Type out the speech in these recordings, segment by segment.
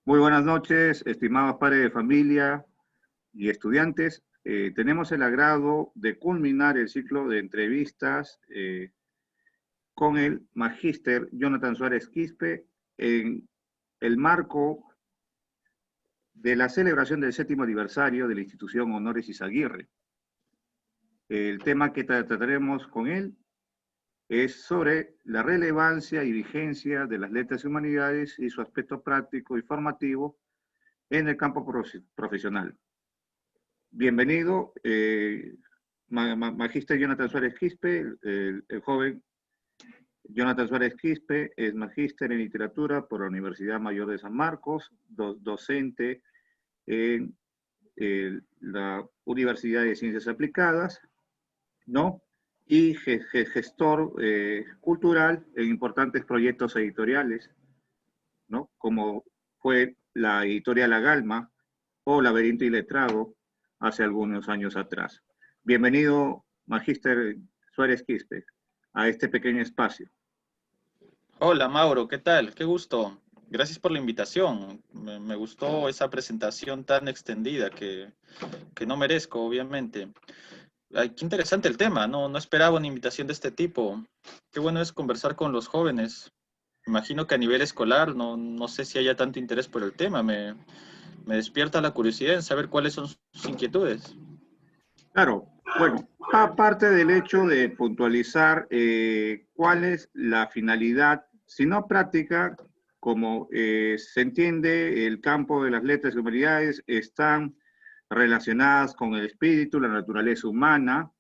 Muy buenas noches, estimados padres de familia y estudiantes. Tenemos el agrado de culminar el ciclo de entrevistas con el magíster Jonathan Suárez Quispe en el marco de la celebración del 7º aniversario de la institución Honores Izaguirre. El tema que trataremos con él es sobre la relevancia y vigencia de las letras y humanidades y su aspecto práctico y formativo en el campo profesional. Bienvenido, magíster Jonathan Suárez Quispe. El joven Jonathan Suárez Quispe es magíster en literatura por la Universidad Mayor de San Marcos, docente en la Universidad de Ciencias Aplicadas, ¿no? Y gestor cultural en importantes proyectos editoriales, ¿no? Como fue la editorial La Galma o Laberinto y Letrado hace algunos años atrás. Bienvenido, magíster Suárez Quispe, a este pequeño espacio. Hola Mauro, ¿qué tal? Qué gusto. Gracias por la invitación. Me gustó esa presentación tan extendida que no merezco, obviamente. Ay, qué interesante el tema, no esperaba una invitación de este tipo. Qué bueno es conversar con los jóvenes. Imagino que a nivel escolar no sé si haya tanto interés por el tema. Me despierta la curiosidad en saber cuáles son sus inquietudes. Claro, bueno, aparte del hecho de puntualizar cuál es la finalidad, si no práctica, como se entiende, el campo de las letras y humanidades están relacionadas con el espíritu, la naturaleza humana,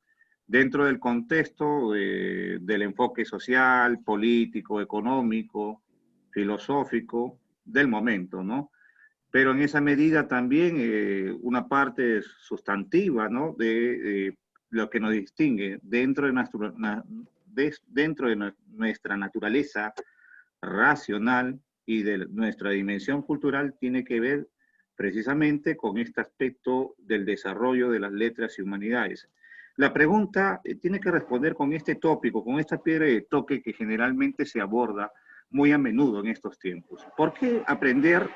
dentro del contexto del enfoque social, político, económico, filosófico del momento, ¿no? Pero en esa medida también una parte sustantiva, ¿no? De lo que nos distingue dentro de nuestra naturaleza racional y de nuestra dimensión cultural tiene que ver precisamente con este aspecto del desarrollo de las letras y humanidades. La pregunta tiene que responder con este tópico, con esta piedra de toque que generalmente se aborda muy a menudo en estos tiempos. ¿Por qué aprender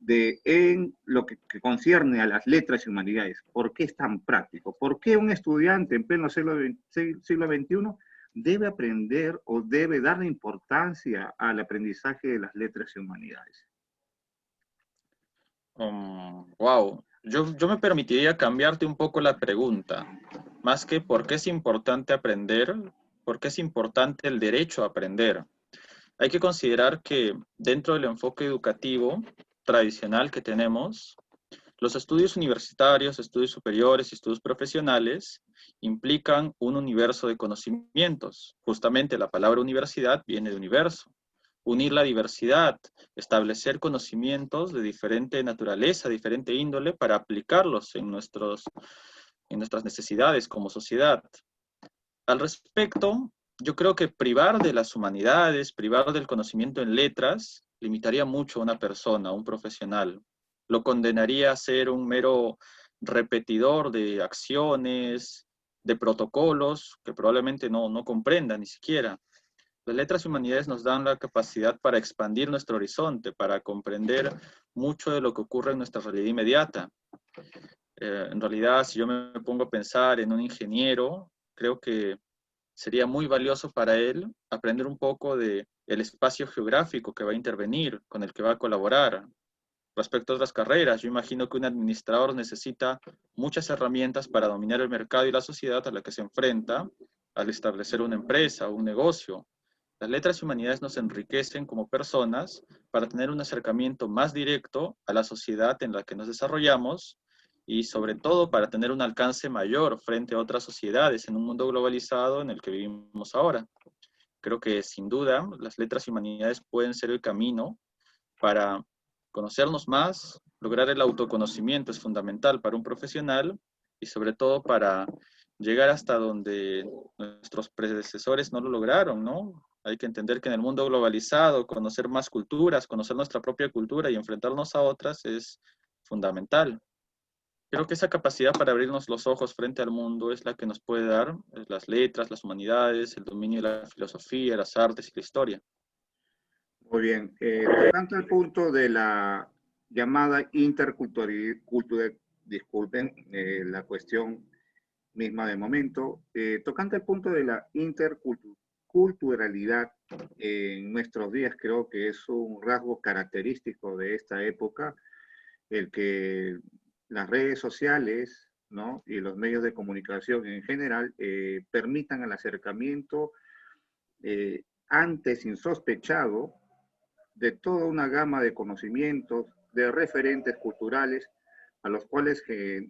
en lo que concierne a las letras y humanidades? ¿Por qué es tan práctico? ¿Por qué un estudiante en pleno siglo XXI debe aprender o debe darle importancia al aprendizaje de las letras y humanidades? Wow, yo me permitiría cambiarte un poco la pregunta. Más que por qué es importante aprender, por qué es importante el derecho a aprender. Hay que considerar que dentro del enfoque educativo tradicional que tenemos, los estudios universitarios, estudios superiores y estudios profesionales implican un universo de conocimientos. Justamente la palabra universidad viene de universo. Unir la diversidad, establecer conocimientos de diferente naturaleza, diferente índole, para aplicarlos en nuestras necesidades como sociedad. Al respecto, yo creo que privar de las humanidades, privar del conocimiento en letras, limitaría mucho a una persona, a un profesional. Lo condenaría a ser un mero repetidor de acciones, de protocolos, que probablemente no comprenda ni siquiera. Las letras y humanidades nos dan la capacidad para expandir nuestro horizonte, para comprender mucho de lo que ocurre en nuestra realidad inmediata. En realidad, si yo me pongo a pensar en un ingeniero, creo que sería muy valioso para él aprender un poco de el espacio geográfico que va a intervenir, con el que va a colaborar. Respecto a otras carreras, yo imagino que un administrador necesita muchas herramientas para dominar el mercado y la sociedad a la que se enfrenta al establecer una empresa o un negocio. Las letras y humanidades nos enriquecen como personas para tener un acercamiento más directo a la sociedad en la que nos desarrollamos y sobre todo para tener un alcance mayor frente a otras sociedades en un mundo globalizado en el que vivimos ahora. Creo que sin duda las letras y humanidades pueden ser el camino para conocernos más, lograr el autoconocimiento es fundamental para un profesional y sobre todo para llegar hasta donde nuestros predecesores no lo lograron, ¿no? Hay que entender que en el mundo globalizado, conocer más culturas, conocer nuestra propia cultura y enfrentarnos a otras es fundamental. Creo que esa capacidad para abrirnos los ojos frente al mundo es la que nos puede dar las letras, las humanidades, el dominio de la filosofía, las artes y la historia. Muy bien. Tocando el punto de la llamada interculturalidad, disculpen la cuestión misma de momento, tocando el punto de la interculturalidad en nuestros días, creo que es un rasgo característico de esta época, el que las redes sociales, ¿no? Y los medios de comunicación en general permitan el acercamiento antes insospechado de toda una gama de conocimientos, de referentes culturales a los cuales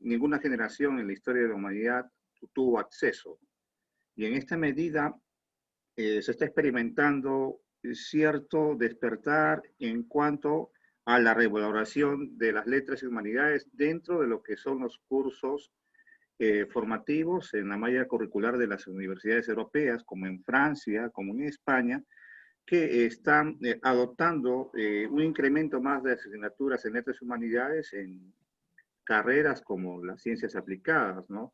ninguna generación en la historia de la humanidad tuvo acceso. Y en esta medida se está experimentando cierto despertar en cuanto a la revaloración de las letras y humanidades dentro de lo que son los cursos formativos en la malla curricular de las universidades europeas, como en Francia, como en España, que están adoptando un incremento más de asignaturas en letras y humanidades en carreras como las ciencias aplicadas, ¿no?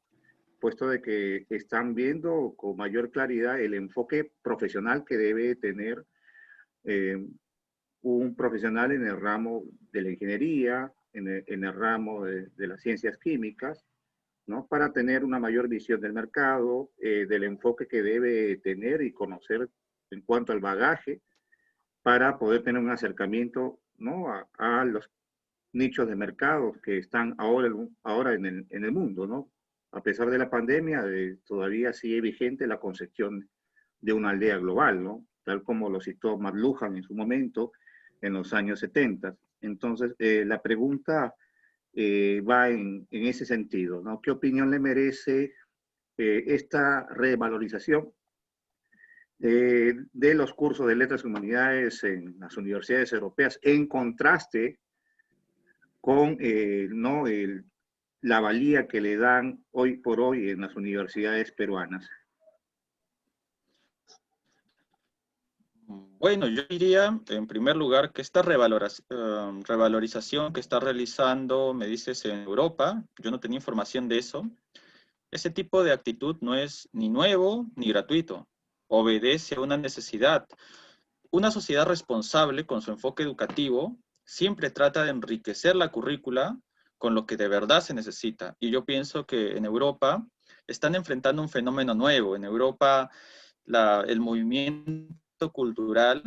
Puesto de que están viendo con mayor claridad el enfoque profesional que debe tener eh, un profesional en el ramo de la ingeniería, en el ramo de las ciencias químicas, ¿no? Para tener una mayor visión del mercado, del enfoque que debe tener y conocer en cuanto al bagaje, para poder tener un acercamiento, ¿no? a los nichos de mercado que están ahora en el mundo, ¿no? A pesar de la pandemia, todavía sigue vigente la concepción de una aldea global, ¿no? Tal como lo citó McLuhan en su momento, en los años 70. Entonces, la pregunta va en ese sentido, ¿no? ¿Qué opinión le merece esta revalorización de los cursos de letras y humanidades en las universidades europeas en contraste con ¿no? la valía que le dan hoy por hoy en las universidades peruanas? Bueno, yo diría, en primer lugar, que esta revalorización que está realizando, me dices, en Europa, yo no tenía información de eso, ese tipo de actitud no es ni nuevo ni gratuito, obedece a una necesidad. Una sociedad responsable con su enfoque educativo siempre trata de enriquecer la currícula con lo que de verdad se necesita. Y yo pienso que en Europa están enfrentando un fenómeno nuevo. En Europa el movimiento cultural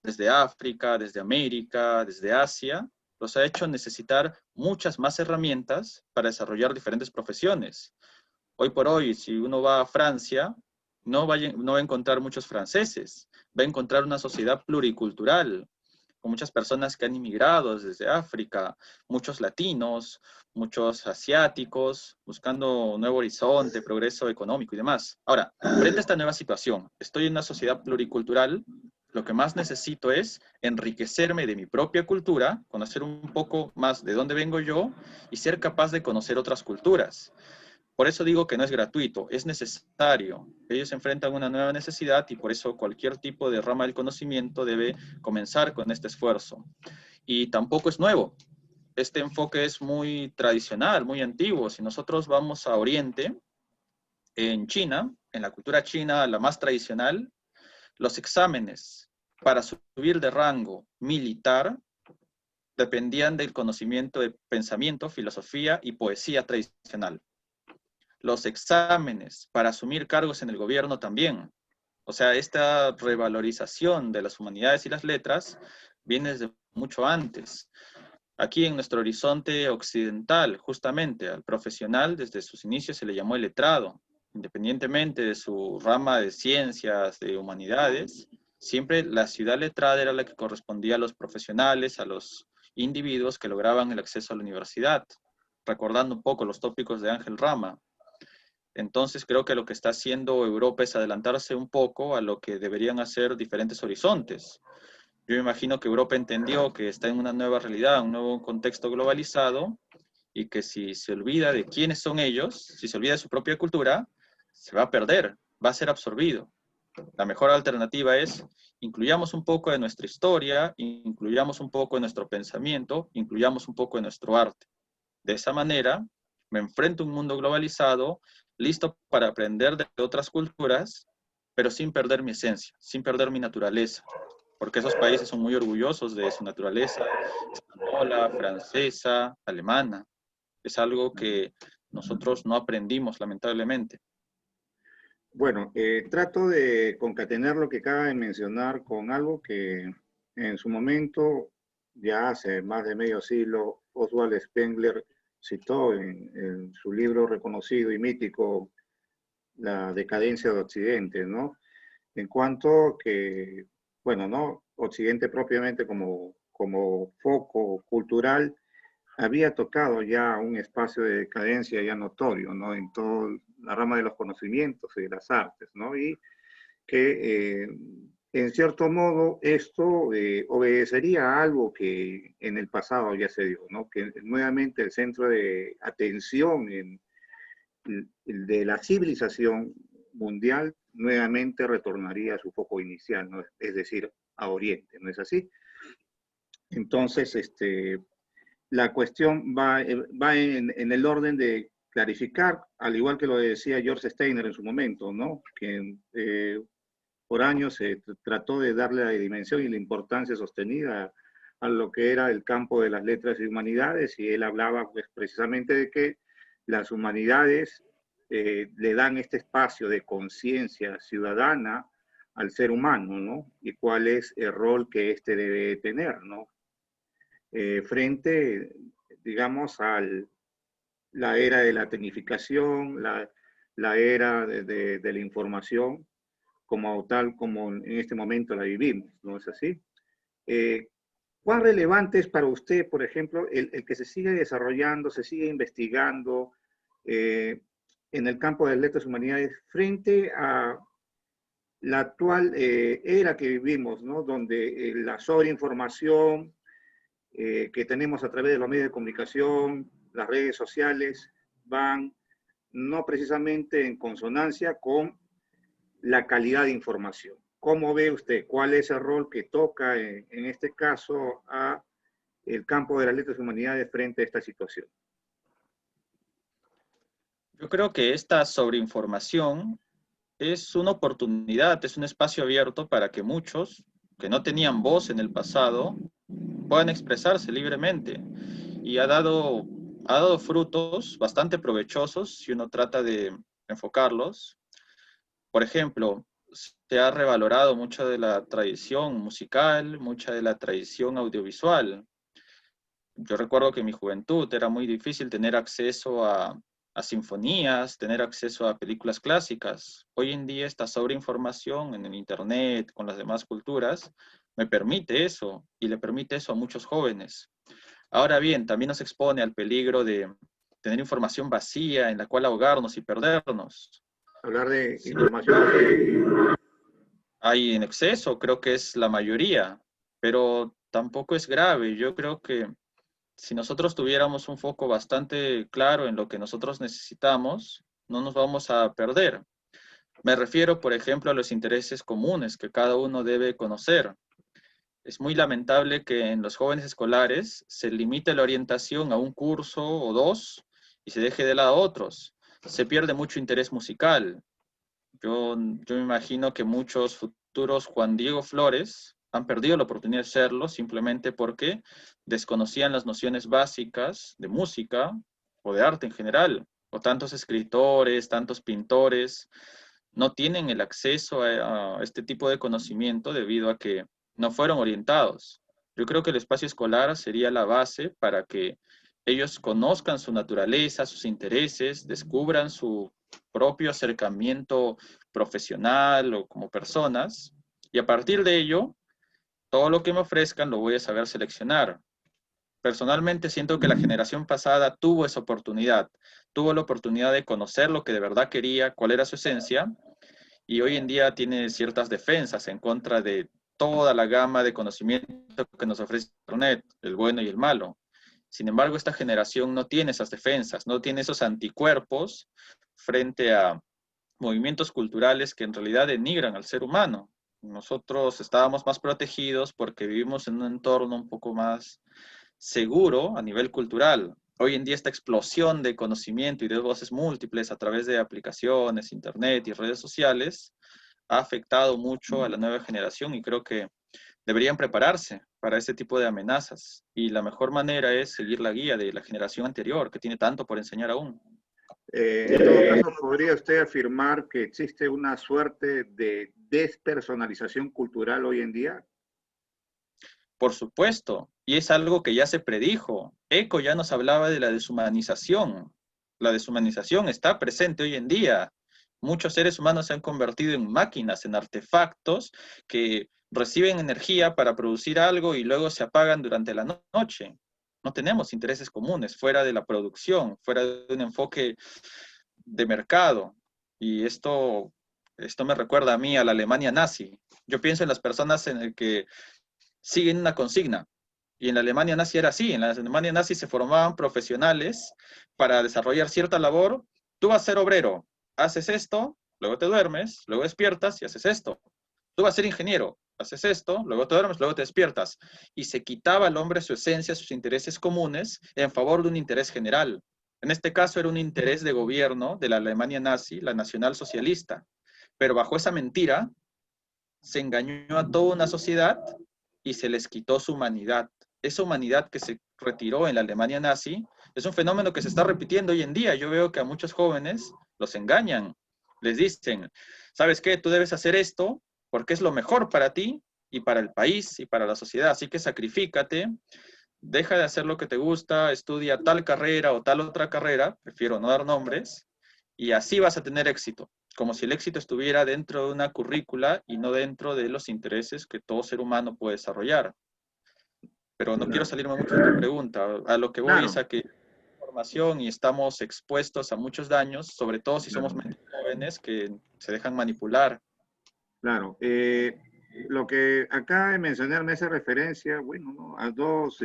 desde África, desde América, desde Asia, los ha hecho necesitar muchas más herramientas para desarrollar diferentes profesiones. Hoy por hoy, si uno va a Francia, no va a encontrar muchos franceses, va a encontrar una sociedad pluricultural, con muchas personas que han inmigrado desde África, muchos latinos, muchos asiáticos, buscando un nuevo horizonte, progreso económico y demás. Ahora, frente a esta nueva situación, estoy en una sociedad pluricultural, lo que más necesito es enriquecerme de mi propia cultura, conocer un poco más de dónde vengo yo y ser capaz de conocer otras culturas. Por eso digo que no es gratuito, es necesario. Ellos enfrentan una nueva necesidad y por eso cualquier tipo de rama del conocimiento debe comenzar con este esfuerzo. Y tampoco es nuevo. Este enfoque es muy tradicional, muy antiguo. Si nosotros vamos a Oriente, en China, en la cultura china, la más tradicional, los exámenes para subir de rango militar dependían del conocimiento de pensamiento, filosofía y poesía tradicional. Los exámenes para asumir cargos en el gobierno también. O sea, esta revalorización de las humanidades y las letras viene desde mucho antes. Aquí en nuestro horizonte occidental, justamente al profesional, desde sus inicios se le llamó el letrado, independientemente de su rama de ciencias, de humanidades, siempre la ciudad letrada era la que correspondía a los profesionales, a los individuos que lograban el acceso a la universidad, recordando un poco los tópicos de Ángel Rama. Entonces creo que lo que está haciendo Europa es adelantarse un poco a lo que deberían hacer diferentes horizontes. Yo me imagino que Europa entendió que está en una nueva realidad, un nuevo contexto globalizado, y que si se olvida de quiénes son ellos, si se olvida de su propia cultura, se va a perder, va a ser absorbido. La mejor alternativa es incluyamos un poco de nuestra historia, incluyamos un poco de nuestro pensamiento, incluyamos un poco de nuestro arte. De esa manera, me enfrento a un mundo globalizado, listo para aprender de otras culturas, pero sin perder mi esencia, sin perder mi naturaleza. porque esos países son muy orgullosos de su naturaleza española, francesa, alemana. Es algo que nosotros no aprendimos, lamentablemente. Bueno, trato de concatenar lo que acaba de mencionar con algo que en su momento, ya hace más de medio siglo, Oswald Spengler citó en su libro reconocido y mítico, La decadencia de Occidente, ¿no? En cuanto que, bueno, ¿no? Occidente propiamente como foco cultural había tocado ya un espacio de decadencia ya notorio, ¿no? En toda la rama de los conocimientos y de las artes, ¿no? Y que en cierto modo esto obedecería a algo que en el pasado ya se dio, ¿no? Que nuevamente el centro de atención de la civilización mundial nuevamente retornaría a su foco inicial, ¿no? Es decir, a Oriente, ¿no es así? Entonces, la cuestión va en el orden de clarificar, al igual que lo decía George Steiner en su momento, ¿no? Que por años se trató de darle la dimensión y la importancia sostenida a lo que era el campo de las letras y humanidades, y él hablaba pues precisamente de que las humanidades le dan este espacio de conciencia ciudadana al ser humano, ¿no? Y cuál es el rol que éste debe tener, ¿no? Frente, digamos, a la era de la tecnificación, la era de la información, como tal como en este momento la vivimos, ¿no es así? Eh, ¿Cuán relevante es para usted, por ejemplo, el que se siga desarrollando, se siga investigando en el campo de las letras y humanidades frente a la actual era que vivimos, ¿no? Donde la sobreinformación que tenemos a través de los medios de comunicación, las redes sociales, van no precisamente en consonancia con la calidad de información. ¿Cómo ve usted cuál es el rol que toca en este caso a el campo de las letras y humanidades frente a esta situación? Yo creo que esta sobreinformación es una oportunidad, es un espacio abierto para que muchos que no tenían voz en el pasado puedan expresarse libremente. Y ha dado frutos bastante provechosos si uno trata de enfocarlos. Por ejemplo, se ha revalorado mucha de la tradición musical, mucha de la tradición audiovisual. Yo recuerdo que en mi juventud era muy difícil tener acceso a sinfonías, tener acceso a películas clásicas. Hoy en día esta sobreinformación en el Internet, con las demás culturas, me permite eso y le permite eso a muchos jóvenes. Ahora bien, también nos expone al peligro de tener información vacía en la cual ahogarnos y perdernos. Hablar de Sin información embargo, vacía. hay en exceso, creo que es la mayoría, pero tampoco es grave. Yo creo que si nosotros tuviéramos un foco bastante claro en lo que nosotros necesitamos, no nos vamos a perder. Me refiero, por ejemplo, a los intereses comunes que cada uno debe conocer. Es muy lamentable que en los jóvenes escolares se limite la orientación a un curso o dos y se deje de lado otros. Se pierde mucho interés musical. Yo me imagino que muchos futuros Juan Diego Flores han perdido la oportunidad de serlo simplemente porque desconocían las nociones básicas de música o de arte en general. O tantos escritores, tantos pintores no tienen el acceso a este tipo de conocimiento debido a que no fueron orientados. Yo creo que el espacio escolar sería la base para que ellos conozcan su naturaleza, sus intereses, descubran su propio acercamiento profesional o como personas, y a partir de ello, todo lo que me ofrezcan lo voy a saber seleccionar. Personalmente siento que la generación pasada tuvo esa oportunidad, tuvo la oportunidad de conocer lo que de verdad quería, cuál era su esencia, y hoy en día tiene ciertas defensas en contra de toda la gama de conocimiento que nos ofrece Internet, el bueno y el malo. Sin embargo, esta generación no tiene esas defensas, no tiene esos anticuerpos frente a movimientos culturales que en realidad denigran al ser humano. Nosotros estábamos más protegidos porque vivimos en un entorno un poco más seguro a nivel cultural. Hoy en día esta explosión de conocimiento y de voces múltiples a través de aplicaciones, internet y redes sociales ha afectado mucho a la nueva generación y creo que deberían prepararse para este tipo de amenazas. Y la mejor manera es seguir la guía de la generación anterior, que tiene tanto por enseñar aún. En todo caso, ¿podría usted afirmar que existe una suerte de despersonalización cultural hoy en día? Por supuesto, y es algo que ya se predijo. Eco ya nos hablaba de la deshumanización. La deshumanización está presente hoy en día. Muchos seres humanos se han convertido en máquinas, en artefactos que reciben energía para producir algo y luego se apagan durante la noche. No tenemos intereses comunes fuera de la producción, fuera de un enfoque de mercado. Y esto me recuerda a mí, a la Alemania nazi. Yo pienso en las personas en el que siguen una consigna. Y en la Alemania nazi era así. En la Alemania nazi se formaban profesionales para desarrollar cierta labor. Tú vas a ser obrero, haces esto, luego te duermes, luego despiertas y haces esto. Tú vas a ser ingeniero, haces esto, luego te duermes, luego te despiertas. Y se quitaba al hombre su esencia, sus intereses comunes, en favor de un interés general. En este caso era un interés de gobierno de la Alemania nazi, la nacionalsocialista. Pero bajo esa mentira se engañó a toda una sociedad y se les quitó su humanidad. Esa humanidad que se retiró en la Alemania nazi es un fenómeno que se está repitiendo hoy en día. Yo veo que a muchos jóvenes los engañan. Les dicen, ¿sabes qué? Tú debes hacer esto porque es lo mejor para ti y para el país y para la sociedad. Así que sacrifícate, deja de hacer lo que te gusta, estudia tal carrera o tal otra carrera, prefiero no dar nombres, y así vas a tener éxito, como si el éxito estuviera dentro de una currícula y no dentro de los intereses que todo ser humano puede desarrollar. Pero no quiero Claro, salirme mucho de tu pregunta. A lo que voy es claro, a que información y estamos expuestos a muchos daños, sobre todo si somos claro. mentes jóvenes que se dejan manipular. Claro. Lo que acá mencioné me hace referencia, bueno, ¿no? A dos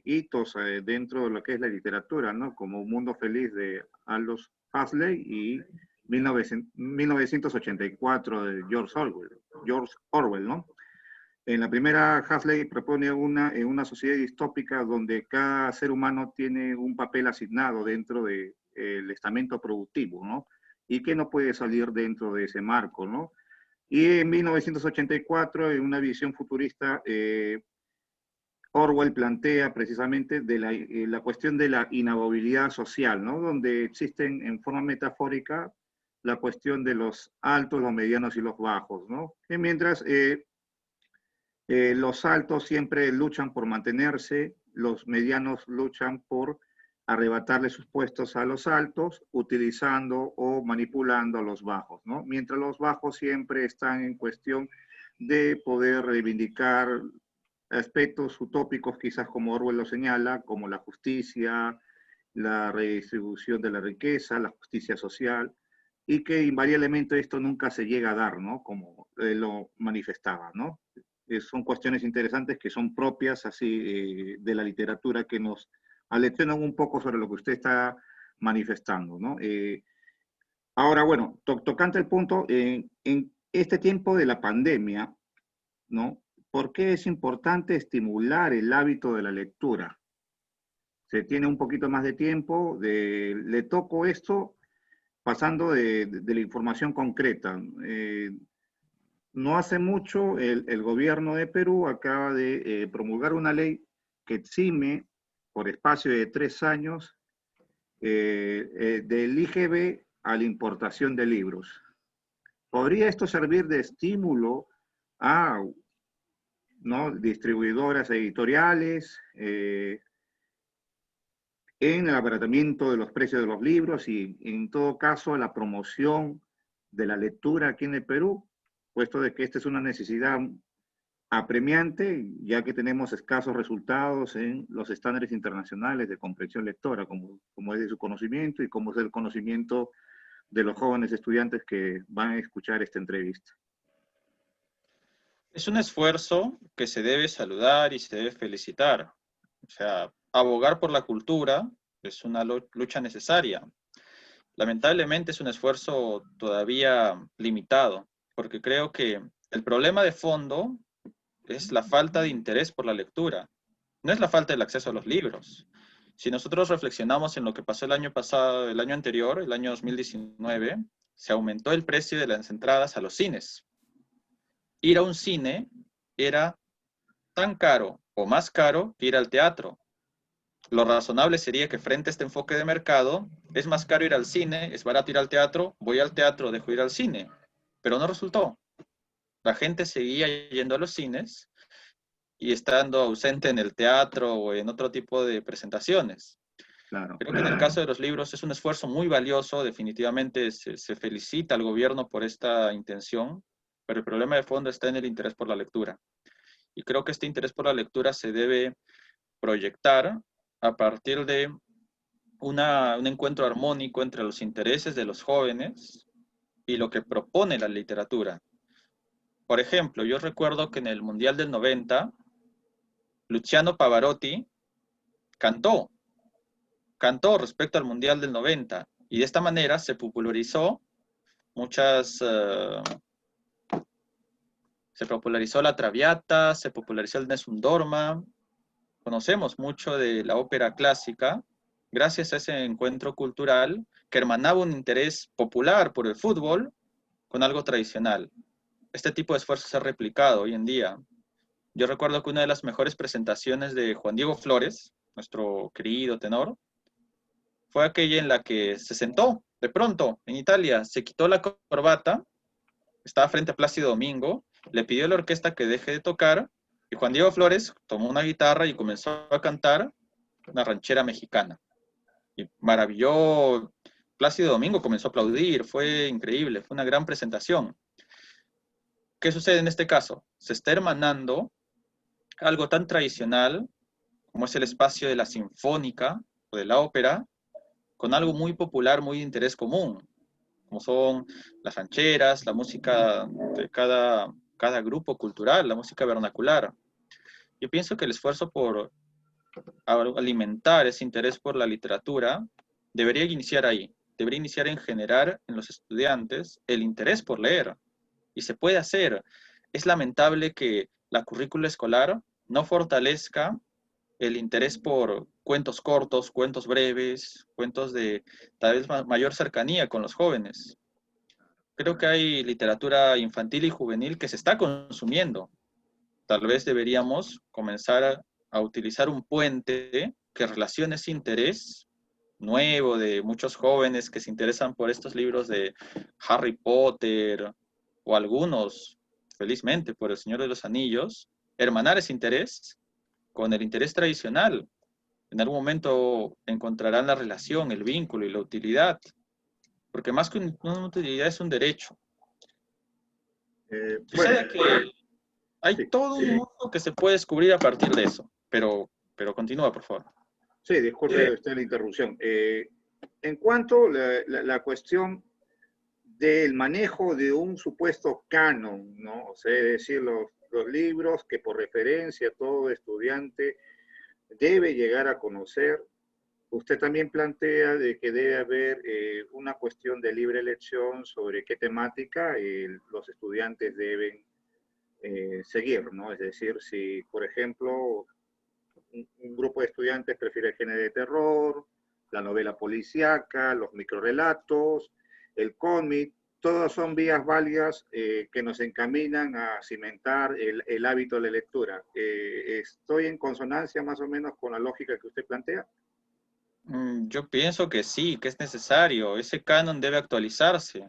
hitos dentro de lo que es la literatura, ¿no? Como Un Mundo Feliz de Aldous Huxley y 1984 de George Orwell, ¿no? En la primera, Huxley propone una sociedad distópica donde cada ser humano tiene un papel asignado dentro del estamento productivo, ¿no? Y que no puede salir dentro de ese marco, ¿no? Y en 1984, en una visión futurista, Orwell plantea precisamente la cuestión de la inamovilidad social, ¿no? Donde existen en forma metafórica la cuestión de los altos, los medianos y los bajos, ¿no? Y mientras los altos siempre luchan por mantenerse, los medianos luchan por arrebatarle sus puestos a los altos, utilizando o manipulando a los bajos, ¿no? Mientras los bajos siempre están en cuestión de poder reivindicar aspectos utópicos, quizás como Orwell lo señala, como la justicia, la redistribución de la riqueza, la justicia social, y que invariablemente esto nunca se llega a dar, ¿no? Como lo manifestaba, ¿no? Son cuestiones interesantes que son propias así de la literatura que nos aleccionan un poco sobre lo que usted está manifestando, ¿no? Ahora, bueno, tocante el punto, en este tiempo de la pandemia, ¿no? ¿Por qué es importante estimular el hábito de la lectura? Se tiene un poquito más de tiempo, le toco esto pasando de la información concreta. No hace mucho el gobierno de Perú acaba de promulgar una ley que exime por espacio de 3 años del IGB a la importación de libros. ¿Podría esto servir de estímulo a, ¿no?, distribuidoras editoriales en el abaratamiento de los precios de los libros y en todo caso a la promoción de la lectura aquí en el Perú, puesto de que esta es una necesidad apremiante, ya que tenemos escasos resultados en los estándares internacionales de comprensión lectora, como es de su conocimiento y como es el conocimiento de los jóvenes estudiantes que van a escuchar esta entrevista. Es un esfuerzo que se debe saludar y se debe felicitar. O sea, abogar por la cultura es una lucha necesaria. Lamentablemente es un esfuerzo todavía limitado, porque creo que el problema de fondo es la falta de interés por la lectura. No es la falta del acceso a los libros. Si nosotros reflexionamos en lo que pasó el año pasado, el año anterior, el año 2019, se aumentó el precio de las entradas a los cines. Ir a un cine era tan caro o más caro que ir al teatro. Lo razonable sería que frente a este enfoque de mercado, es más caro ir al cine, es barato ir al teatro, voy al teatro, dejo ir al cine. Pero no resultó. La gente seguía yendo a los cines y estando ausente en el teatro o en otro tipo de presentaciones. Claro. Creo que en el caso de los libros es un esfuerzo muy valioso, definitivamente se felicita al gobierno por esta intención, pero el problema de fondo está en el interés por la lectura. Y creo que este interés por la lectura se debe proyectar a partir de un encuentro armónico entre los intereses de los jóvenes y lo que propone la literatura. Por ejemplo, yo recuerdo que en el Mundial del 90, Luciano Pavarotti cantó, cantó respecto al Mundial del 90, y de esta manera se popularizó se popularizó la Traviata, se popularizó el Nessun Dorma. Conocemos mucho de la ópera clásica gracias a ese encuentro cultural que hermanaba un interés popular por el fútbol con algo tradicional. Este tipo de esfuerzo se ha replicado hoy en día. Yo recuerdo que una de las mejores presentaciones de Juan Diego Flores, nuestro querido tenor, fue aquella en la que se sentó de pronto en Italia, se quitó la corbata, estaba frente a Plácido Domingo, le pidió a la orquesta que deje de tocar, y Juan Diego Flores tomó una guitarra y comenzó a cantar una ranchera mexicana. Y maravilló, Plácido Domingo comenzó a aplaudir, fue increíble, fue una gran presentación. ¿Qué sucede en este caso? Se está hermanando algo tan tradicional como es el espacio de la sinfónica o de la ópera, con algo muy popular, muy de interés común, como son las rancheras, la música de cada grupo cultural, la música vernacular. Yo pienso que el esfuerzo por alimentar ese interés por la literatura debería iniciar ahí, debería iniciar en generar en los estudiantes el interés por leer. Y se puede hacer. Es lamentable que la currícula escolar no fortalezca el interés por cuentos cortos, cuentos breves, cuentos de tal vez mayor cercanía con los jóvenes. Creo que hay literatura infantil y juvenil que se está consumiendo. Tal vez deberíamos comenzar a utilizar un puente que relacione ese interés nuevo de muchos jóvenes que se interesan por estos libros de Harry Potter o algunos, felizmente, por El Señor de los Anillos, hermanar ese interés con el interés tradicional. En algún momento encontrarán la relación, el vínculo y la utilidad, porque más que una utilidad es un derecho. Bueno, Sucede que hay sí, todo un mundo que se puede descubrir a partir de eso, pero continúa, por favor. sí, disculpe usted la interrupción. En cuanto a la cuestión del manejo de un supuesto canon, ¿no? O sea, es decir, los libros que por referencia todo estudiante debe llegar a conocer. Usted también plantea de que debe haber una cuestión de libre elección sobre qué temática los estudiantes deben seguir, ¿no? Es decir, si, por ejemplo, un grupo de estudiantes prefiere el género de terror, la novela policíaca, los microrelatos, el cómic, todas son vías válidas que nos encaminan a cimentar el hábito de la lectura. ¿Estoy en consonancia más o menos con la lógica que usted plantea? Yo pienso que sí, que es necesario. Ese canon debe actualizarse.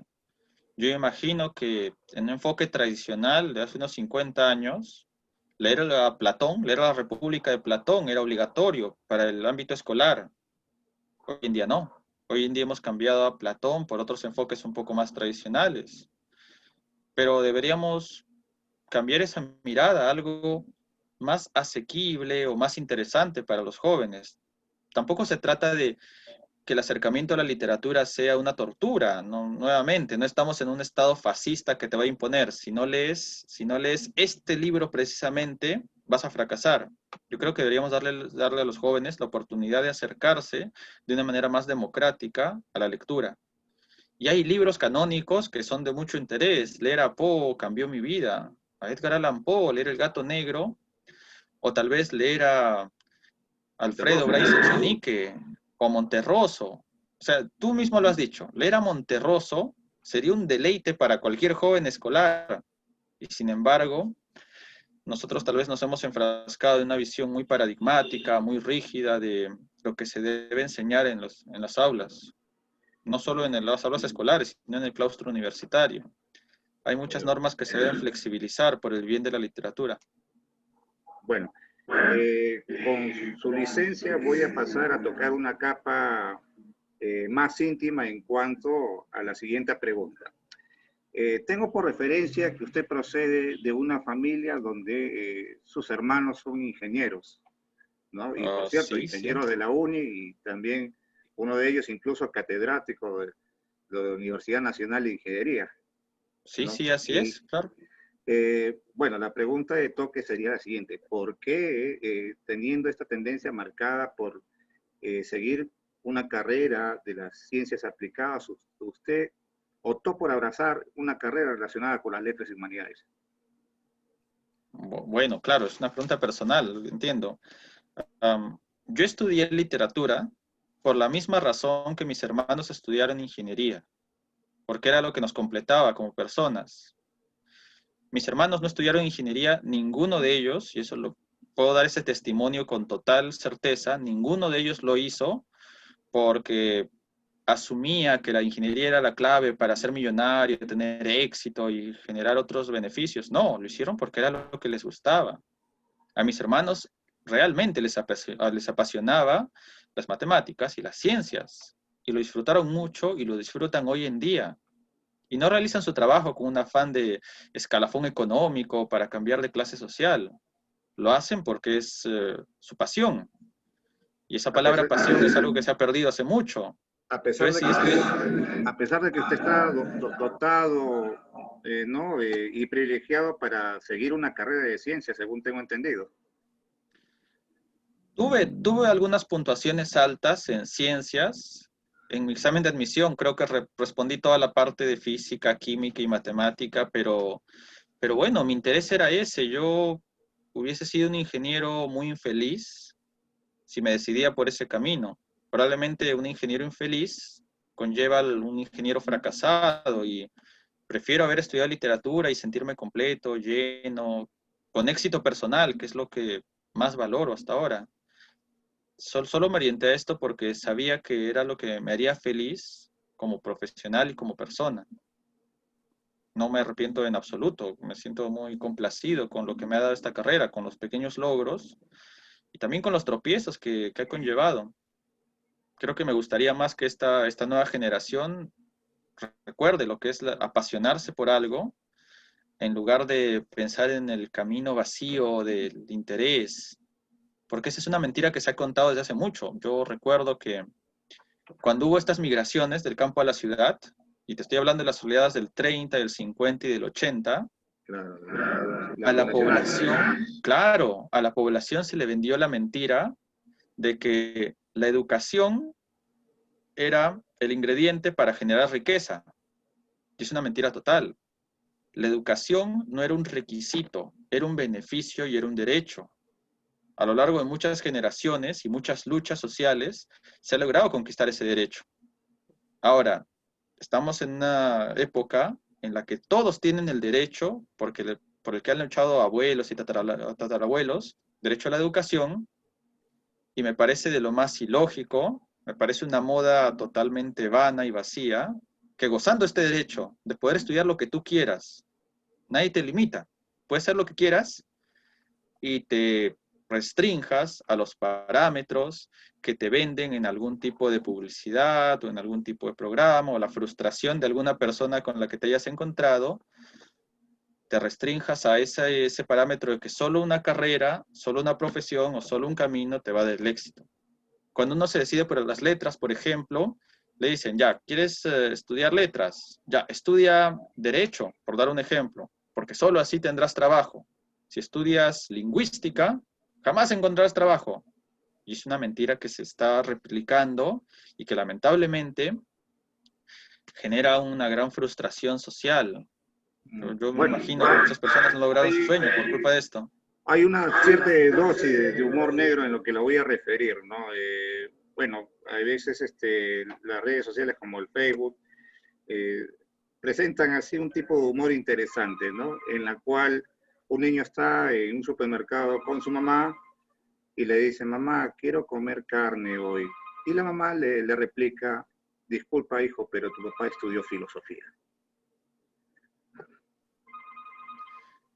Yo imagino que en un enfoque tradicional de hace unos 50 años, leer a Platón, leer a la República de Platón era obligatorio para el ámbito escolar. Hoy en día no. Hoy en día hemos cambiado a Platón por otros enfoques un poco más tradicionales. Pero deberíamos cambiar esa mirada a algo más asequible o más interesante para los jóvenes. Tampoco se trata de que el acercamiento a la literatura sea una tortura. No, nuevamente, no estamos en un estado fascista que te va a imponer. Si no lees este libro precisamente, vas a fracasar. Yo creo que deberíamos darle a los jóvenes la oportunidad de acercarse de una manera más democrática a la lectura. Y hay libros canónicos que son de mucho interés. Leer a Poe cambió mi vida. A Edgar Allan Poe, leer El gato negro, o tal vez leer a Alfredo Monterroso. Bryce Echenique o Monterroso. O sea, tú mismo lo has dicho, leer a Monterroso sería un deleite para cualquier joven escolar. Y sin embargo, nosotros tal vez nos hemos enfrascado en una visión muy paradigmática, muy rígida de lo que se debe enseñar en las aulas, no solo en las aulas escolares, sino en el claustro universitario. Hay muchas normas que se deben flexibilizar por el bien de la literatura. Bueno, con su licencia voy a pasar a tocar una capa más íntima en cuanto a la siguiente pregunta. Tengo por referencia que usted procede de una familia donde sus hermanos son ingenieros, ¿no? Y por cierto, Sí, sí. ingenieros de la UNI y también uno de ellos incluso catedrático de la Universidad Nacional de Ingeniería, Sí, ¿no? sí, así Y es, claro. bueno, la pregunta de toque sería la siguiente. ¿Por qué teniendo esta tendencia marcada por seguir una carrera de las ciencias aplicadas, usted optó por abrazar una carrera relacionada con las letras y humanidades? Bueno, claro, es una pregunta personal, entiendo. Yo estudié literatura por la misma razón que mis hermanos estudiaron ingeniería, porque era lo que nos completaba como personas. Mis hermanos no estudiaron ingeniería, ninguno de ellos, y eso lo puedo dar ese testimonio con total certeza, ninguno de ellos lo hizo porque asumía que la ingeniería era la clave para ser millonario, tener éxito y generar otros beneficios. No, lo hicieron porque era lo que les gustaba. A mis hermanos realmente les apasionaba las matemáticas y las ciencias, y lo disfrutaron mucho y lo disfrutan hoy en día. Y no realizan su trabajo con un afán de escalafón económico para cambiar de clase social. Lo hacen porque es su pasión. Y esa A palabra pesar, pasión es algo que se ha perdido hace mucho. a pesar Yo de sí que estoy... a pesar de que usted está dotado, ¿no? Y privilegiado para seguir una carrera de ciencia, según tengo entendido. Tuve algunas puntuaciones altas en ciencias. En mi examen de admisión creo que respondí toda la parte de física, química y matemática, pero bueno, mi interés era ese. Yo hubiese sido un ingeniero muy infeliz si me decidía por ese camino. Probablemente un ingeniero infeliz conlleva a un ingeniero fracasado y prefiero haber estudiado literatura y sentirme completo, lleno, con éxito personal, que es lo que más valoro hasta ahora. Solo me orienté a esto porque sabía que era lo que me haría feliz como profesional y como persona. No me arrepiento en absoluto, me siento muy complacido con lo que me ha dado esta carrera, con los pequeños logros y también con los tropiezos que ha conllevado. Creo que me gustaría más que esta nueva generación recuerde lo que es apasionarse por algo en lugar de pensar en el camino vacío del interés, porque esa es una mentira que se ha contado desde hace mucho. Yo recuerdo que cuando hubo estas migraciones del campo a la ciudad, y te estoy hablando de las oleadas del 30, del 50 y del 80, Claro, la a la habitacional. población, claro, a la población se le vendió la mentira de que la educación era el ingrediente para generar riqueza. Y es una mentira total. La educación no era un requisito, era un beneficio y era un derecho. A lo largo de muchas generaciones y muchas luchas sociales se ha logrado conquistar ese derecho. Ahora, estamos en una época en la que todos tienen el derecho, por el que han luchado abuelos y tatarabuelos, derecho a la educación, y me parece de lo más ilógico, me parece una moda totalmente vana y vacía, que gozando este derecho de poder estudiar lo que tú quieras, nadie te limita, puedes hacer lo que quieras y te restrinjas a los parámetros que te venden en algún tipo de publicidad o en algún tipo de programa o la frustración de alguna persona con la que te hayas encontrado, te restrinjas a ese parámetro de que solo una carrera, solo una profesión o solo un camino te va a dar el éxito. Cuando uno se decide por las letras, por ejemplo, le dicen, ya, ¿quieres estudiar letras? Ya, estudia derecho, por dar un ejemplo, porque solo así tendrás trabajo. Si estudias lingüística, jamás encontrarás trabajo. Y es una mentira que se está replicando y que lamentablemente genera una gran frustración social. Yo me Bueno, imagino que muchas personas han logrado hay, su sueño por culpa de esto. hay una cierta dosis de humor negro en lo que la voy a referir, ¿no? Bueno, a veces las redes sociales como el Facebook eh, presentan así un tipo de humor interesante, ¿no? En la cual un niño está en un supermercado con su mamá y le dice, mamá, quiero comer carne hoy. Y la mamá le replica, disculpa hijo, pero tu papá estudió filosofía.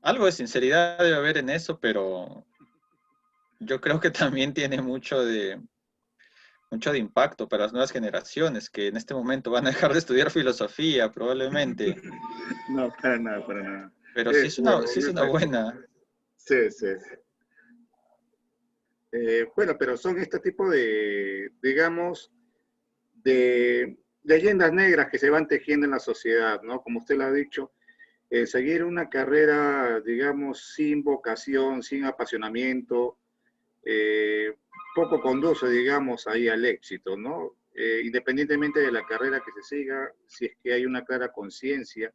Algo de sinceridad debe haber en eso, pero yo creo que también tiene mucho de impacto para las nuevas generaciones, que en este momento van a dejar de estudiar filosofía, probablemente. No, para nada, para nada. Pero sí es una Bueno, buena. sí, sí. Bueno, pero son este tipo de, digamos, de leyendas negras que se van tejiendo en la sociedad, ¿no? Como usted lo ha dicho, seguir una carrera, digamos, sin vocación, sin apasionamiento, poco conduce, digamos, ahí al éxito, ¿no? Independientemente de la carrera que se siga, si es que hay una clara conciencia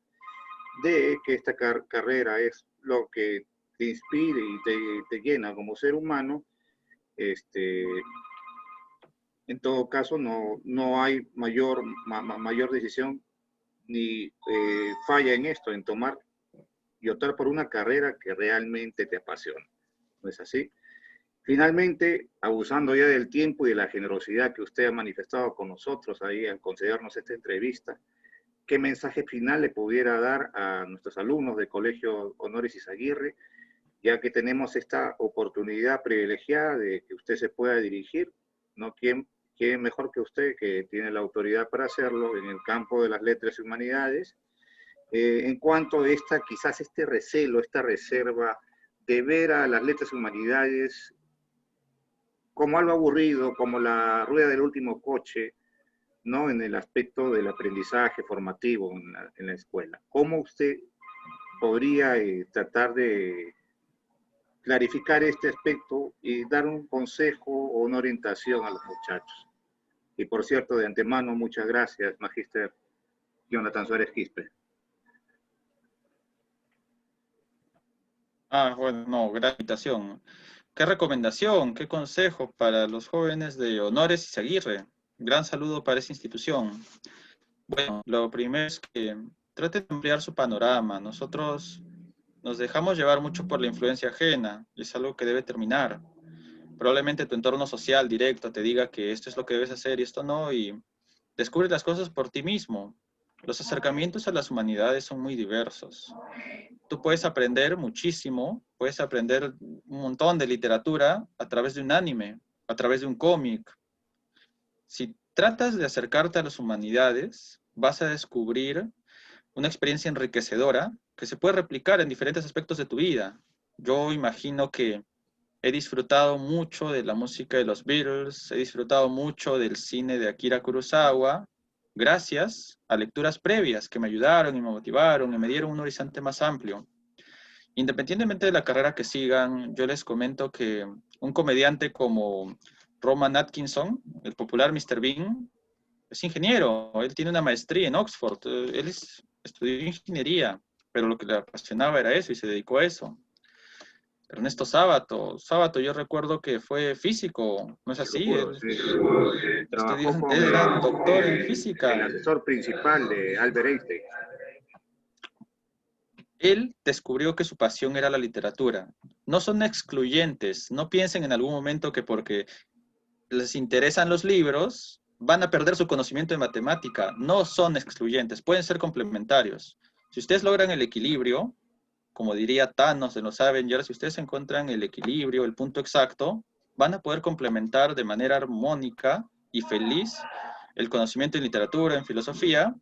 de que esta carrera es lo que te inspire y te llena como ser humano, este, en todo caso no hay mayor decisión ni falla en esto, en tomar y optar por una carrera que realmente te apasiona. ¿No es así? Finalmente, abusando ya del tiempo y de la generosidad que usted ha manifestado con nosotros ahí al concedernos esta entrevista, ¿qué mensaje final le pudiera dar a nuestros alumnos del Colegio Honores Izaguirre, ya que tenemos esta oportunidad privilegiada de que usted se pueda dirigir? ¿No? ¿Quién mejor que usted, que tiene la autoridad para hacerlo en el campo de las letras y humanidades? En cuanto a quizás este recelo, esta reserva de ver a las letras y humanidades como algo aburrido, como la rueda del último coche, ¿no? En el aspecto del aprendizaje formativo en la escuela. ¿Cómo usted podría tratar de clarificar este aspecto y dar un consejo o una orientación a los muchachos? Y por cierto, de antemano, muchas gracias, Magíster Jonathan Suárez Quispe. Bueno, no, gran invitación. ¿Qué recomendación, qué consejo para los jóvenes de Honores Izaguirre? Gran saludo para esa institución. Bueno, lo primero es que traten de ampliar su panorama. Nosotros nos dejamos llevar mucho por la influencia ajena y es algo que debe terminar. Probablemente tu entorno social directo te diga que esto es lo que debes hacer y esto no, y descubre las cosas por ti mismo. Los acercamientos a las humanidades son muy diversos. Tú puedes aprender muchísimo, puedes aprender un montón de literatura a través de un anime, a través de un cómic. Si tratas de acercarte a las humanidades, vas a descubrir una experiencia enriquecedora que se puede replicar en diferentes aspectos de tu vida. Yo imagino que he disfrutado mucho de la música de los Beatles, he disfrutado mucho del cine de Akira Kurosawa, gracias a lecturas previas que me ayudaron y me motivaron y me dieron un horizonte más amplio. Independientemente de la carrera que sigan, yo les comento que un comediante como Rowan Atkinson, el popular Mr. Bean, es ingeniero, él tiene una maestría en Oxford, estudió ingeniería, pero lo que le apasionaba era eso y se dedicó a eso. Ernesto Sábato, yo recuerdo que fue físico, ¿no es Se lo así? juro, Él sí. estudió, Trabajó con él era doctor en el física. asesor principal de Albert Einstein. Él descubrió que su pasión era la literatura. No son excluyentes, no piensen en algún momento que porque les interesan los libros van a perder su conocimiento de matemática. No son excluyentes, pueden ser complementarios. Si ustedes logran el equilibrio, como diría Thanos de los Avengers, si ustedes encuentran el equilibrio, el punto exacto, van a poder complementar de manera armónica y feliz el conocimiento en literatura, en filosofía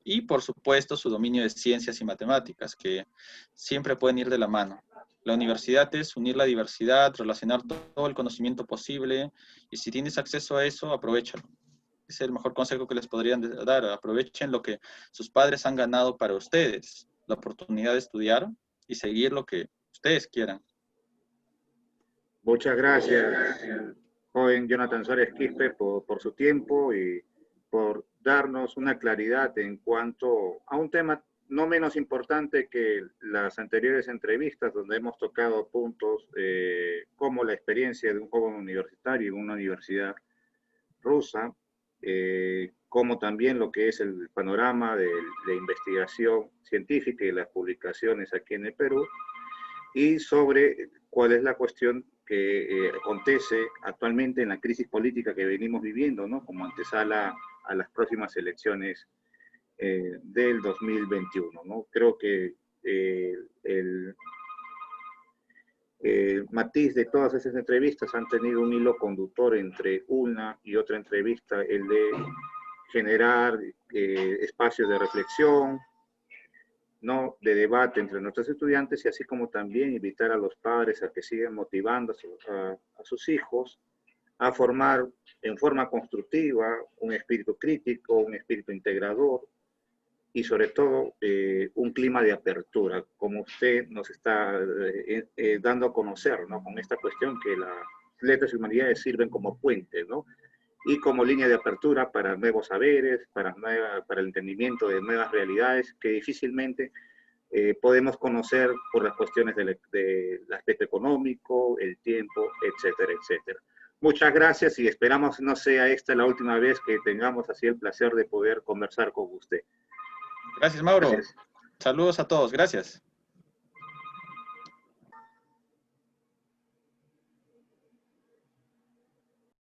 y, por supuesto, su dominio de ciencias y matemáticas, que siempre pueden ir de la mano. La universidad es unir la diversidad, relacionar todo el conocimiento posible, y si tienes acceso a eso, aprovechalo. Ese es el mejor consejo que les podrían dar. Aprovechen lo que sus padres han ganado para ustedes, la oportunidad de estudiar y seguir lo que ustedes quieran. Muchas gracias, joven Jonathan Suárez Quispe, por su tiempo y por darnos una claridad en cuanto a un tema no menos importante que las anteriores entrevistas, donde hemos tocado puntos como la experiencia de un joven universitario en una universidad rusa, como también lo que es el panorama de investigación científica y las publicaciones aquí en el Perú. y sobre cuál es la cuestión que acontece actualmente en la crisis política que venimos viviendo, ¿no? Como antesala a las próximas elecciones del 2021, ¿no? Creo que el matiz de todas esas entrevistas han tenido un hilo conductor entre una y otra entrevista, el de generar espacios de reflexión, ¿no? De debate entre nuestros estudiantes, y así como también invitar a los padres a que sigan motivando a sus hijos a formar en forma constructiva un espíritu crítico, un espíritu integrador, y sobre todo un clima de apertura, como usted nos está dando a conocer, ¿no? Con esta cuestión que las letras y humanidades sirven como puente, ¿no? Y como línea de apertura para nuevos saberes, para el entendimiento de nuevas realidades que difícilmente podemos conocer por las cuestiones del aspecto económico, el tiempo, etcétera, etcétera. Muchas gracias y esperamos no sea esta la última vez que tengamos así el placer de poder conversar con usted. Gracias, Mauro. Gracias. Saludos a todos. Gracias.